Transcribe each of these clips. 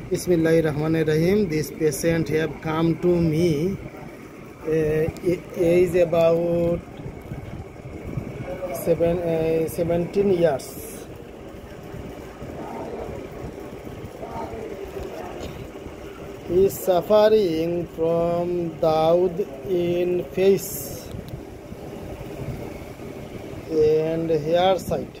Bismillahirrahmanirrahim. This patient have come to me. Age about 17 years. He is suffering from doubt in face and hair side.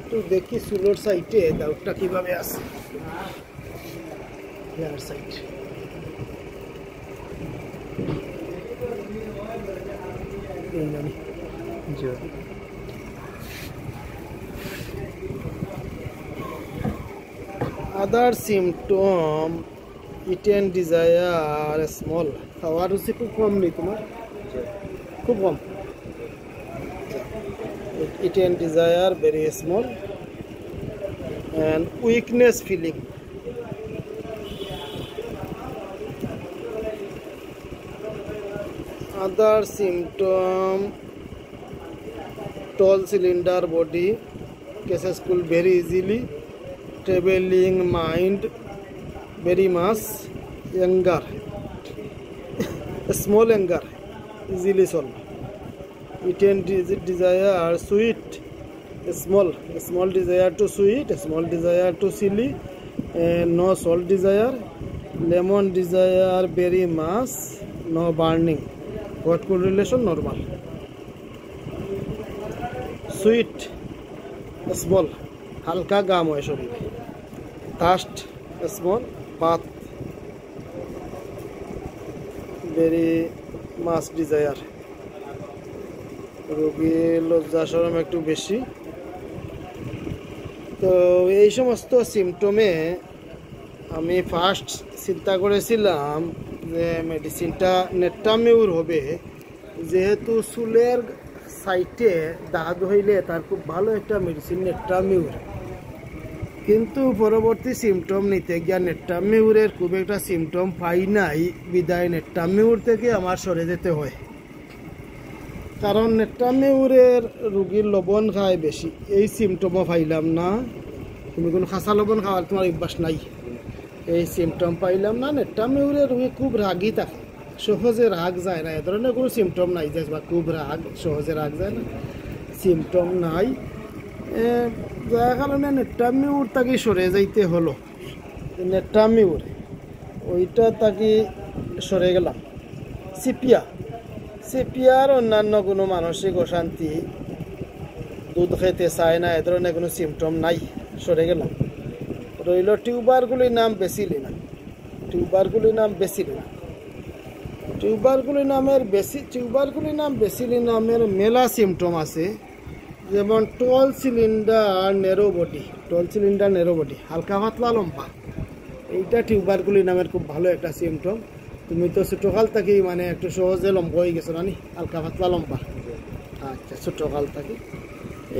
একটু দেখি চুলোর সাইডে দাউটটা কিভাবে আছে here side other symptom eat and desire small খাওয়ার রুচি খুব কম নেই তোমার খুব কম eat and desire very small and weakness feeling other symptom tall cylinder body cases cool very easily traveling mind very much anger small anger easily solved eat and desire sweet small desire to sweet small desire to silly and no salt desire lemon desire very much no burning what correlation normal sweet small halka gam hoy shorire thirst small bath very much desire রোগীর লজ্জা শরম একটু বেশি তো এই সমস্ত সিমটমে আমি first চিন্তা করেছিলাম যে মেডিসিনটা নেট্টামিউর হবে যেহেতু চুলের সাইটে দাগ হইলে তার খুব ভালো একটা মেডিসিন নেট্টামিউর কিন্তু পরবর্তী সিমটম নিতে গিয়া নেট্টামিউরের খুব একটা সিমটম পাই নাই বিদায় নেট্টামিউর থেকে আমার সরে যেতে হয় কারণ নেট্টামিউরের রোগীর লবণ খায় বেশি এই সিমটমও পাইলাম না তুমি কোনো খাসা লবণ খাওয়ার তোমার অভ্যাস নাই এই সিমটম পাইলাম না নেট্টামিউরের রোগী খুব রাগই থাকে সহজে রাগ যায় না এ ধরনের কোনো সিমটম নাই যে বা খুব রাগ সহজে রাগ যায় না সিমটম নাই যার কারণে নেট্টামিউর তাকে সরে যাইতে হলো নেট্টামিউর ওইটা তাকে সরে গেলাম সিপিয়ার অন্যান্য কোনো মানসিক অশান্তি দুধ খেতে চায় না এ ধরনের কোনো সিমটম নাই সরে গেলাম রইল টিউবারগুলির নাম বেসিলি নামের মেলা সিমটম আছে যেমন টল সিলিন্ডার নেরো বডি হালকা পাতলা লম্বা এইটা টিউবারগুলি নামের খুব ভালো একটা সিমটম তুমি তো ছোটকাল থাকি মানে একটু সহজে লম্বা হয়ে গেছো নানি হালকা পাতলা লম্বা আচ্ছা ছোটকাল থাকি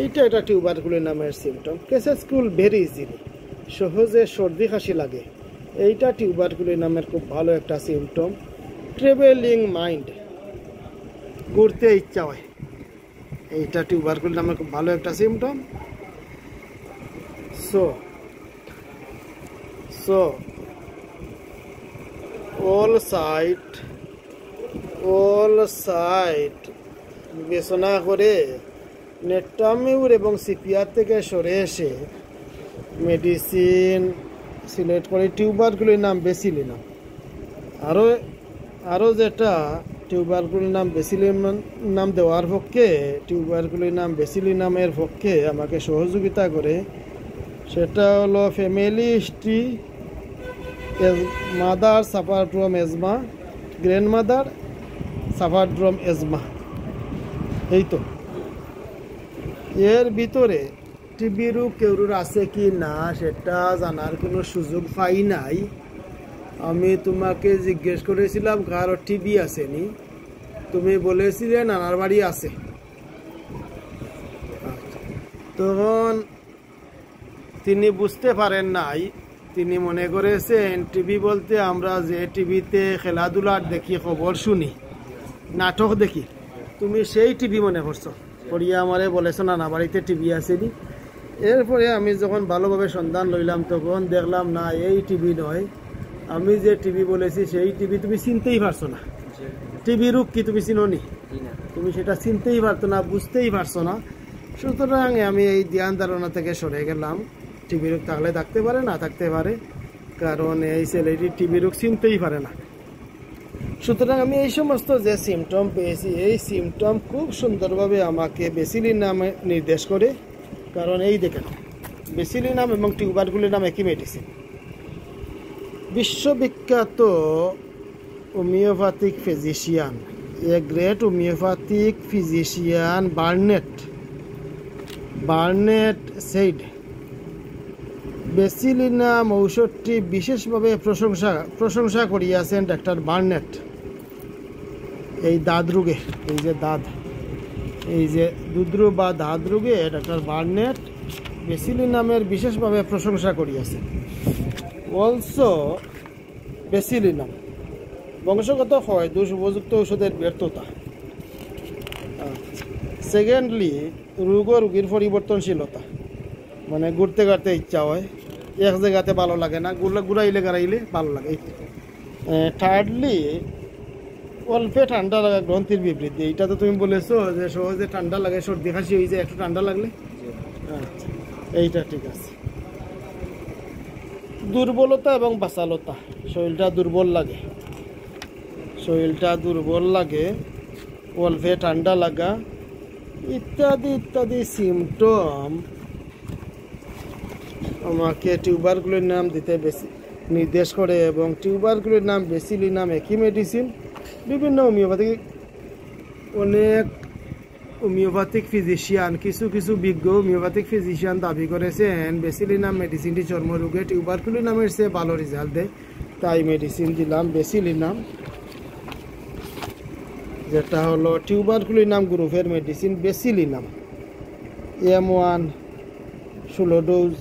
এইটা এটা টিউবারগুলি নামের সিমটম কেসেস কুল ভেরি ইজিলি সহজে সর্দি কাশি লাগে এইটা টিউবারগুলি নামের খুব ভালো একটা সিমটম ট্রাভেলিং মাইন্ড ঘুরতে ইচ্ছা হয় এইটা টিউবারকুল নামের খুব ভালো একটা সিমটম সো all side বিবেচনা করে নেট্টামিউর এবং সিপিআর থেকে সরে এসে মেডিসিন সিলেক্ট করে টিউবারগুলির নাম বেসিলি নাম আরও যেটা টিউবারগুলির নাম বেসিলি নাম দেওয়ার পক্ষে টিউবারগুলির নাম বেসিলি নামের পক্ষে আমাকে সহযোগিতা করে সেটা হলো family history mother suffer from asthma grandmother suffer from asthma এই তো এর ভিতরে টিবি রোগ কেউর আছে কি না সেটা জানার কোনো সুযোগ পাই নাই আমি তোমাকে জিজ্ঞেস করেছিলাম কারো টিবি আসেনি তুমি বলেছিলে নানার বাড়ি আছে তখন তিনি বুঝতে পারেন নাই তিনি মনে করেছেন টিভি বলতে আমরা যে টিভিতে খেলাধুলার দেখি খবর শুনি নাটক দেখি তুমি সেই টিভি মনে করছো পড়িয়া আমারে বলেছো না বাড়িতে টিভি আসেনি এরপরে আমি যখন ভালোভাবে সন্ধান লইলাম তখন দেখলাম না এই টিভি নয়, আমি যে টিভি বলেছি সেই টিভি তুমি চিনতেই পারছো না। টিভি রূপ কি তুমি চিনোনি? তুমি সেটা চিনতেই পারতো না, বুঝতেই পারছো না। সুতরাং আমি এই ধ্যান ধারণা থেকে সরে গেলাম। টিভি রোগ থাকলে থাকতে পারে, না থাকতে পারে, কারণ এই ছেলেটি টিভি রোগ চিনতেই পারে না। সুতরাং আমি এই সমস্ত যে সিমটম পেয়েছি, এই সিমটম খুব সুন্দরভাবে আমাকে বেসিলিন নামে নির্দেশ করে। কারণ এই দেখেন, বেসিলিনাম এবং টিউবারকুলিন নাম একই মেডিসিন। বিশ্ববিখ্যাত homeopathic physician, a great homeopathic physician Burnett said Bacillinum ঔষধটি বিশেষভাবে প্রশংসা করিয়াছেন ডাক্তার বার্নেট। এই দাঁত রোগে, এই যে দাঁত, এই যে দুদ্রু বা দাঁত রোগে ডাক্তার বার্নেট বেসিলিনামের বিশেষভাবে প্রশংসা করিয়াছেন। অলসো বেসিলিনাম বংশগত হয় দোষ উপযুক্ত ঔষধের ব্যর্থতা। সেকেন্ডলি রোগ ও রোগীর পরিবর্তনশীলতা, মানে ঘুরতে ঘাটতে ইচ্ছা হয়, এক জায়গাতে ভালো লাগে না, ঘুরাইলে গাড়াইলে ভালো লাগে। থার্ডলি অল্পে ঠান্ডা লাগা, গ্রন্থির বিবৃতি। এইটা তো তুমি বলেছো যে সহজে ঠান্ডা লাগে, সর্দি কাশি হয়ে যায় একটু ঠান্ডা লাগলে। আচ্ছা, এইটা ঠিক আছে। দুর্বলতা এবং বাচালতা, শরীরটা দুর্বল লাগে, অল্পে ঠান্ডা লাগা ইত্যাদি ইত্যাদি সিমটম আমাকে টিউবারকুলির নাম দিতে বেশি নির্দেশ করে। এবং টিউবারকুলির নাম বেসিলিনাম একই মেডিসিন। বিভিন্ন হোমিওপ্যাথিক ফিজিশিয়ান, কিছু বিজ্ঞ হোমিওপ্যাথিক ফিজিশিয়ান দাবি করেছেন বেসিলিনাম মেডিসিনটি চর্মরোগে টিউবারকুলিন নামের চেয়ে ভালো রেজাল্ট দেয়। তাই মেডিসিন দিলাম বেসিলিনাম, যেটা হলো টিউবারকুলিনাম গ্রুপের মেডিসিন বেসিলিনাম। M1 16 ডোজ,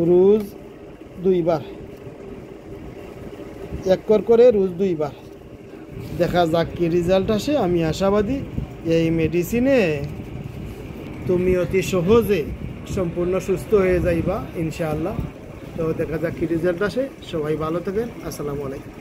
রোজ 2 বার, 1 করে রোজ 2 বার। দেখা যাক কি রেজাল্ট আসে। আমি আশাবাদী এই মেডিসিনে তুমি অতি সহজে সম্পূর্ণ সুস্থ হয়ে যাইবা ইনশাআল্লাহ। তো দেখা যাক কি রেজাল্ট আসে। সবাই ভালো থাকেন। আসসালামু আলাইকুম।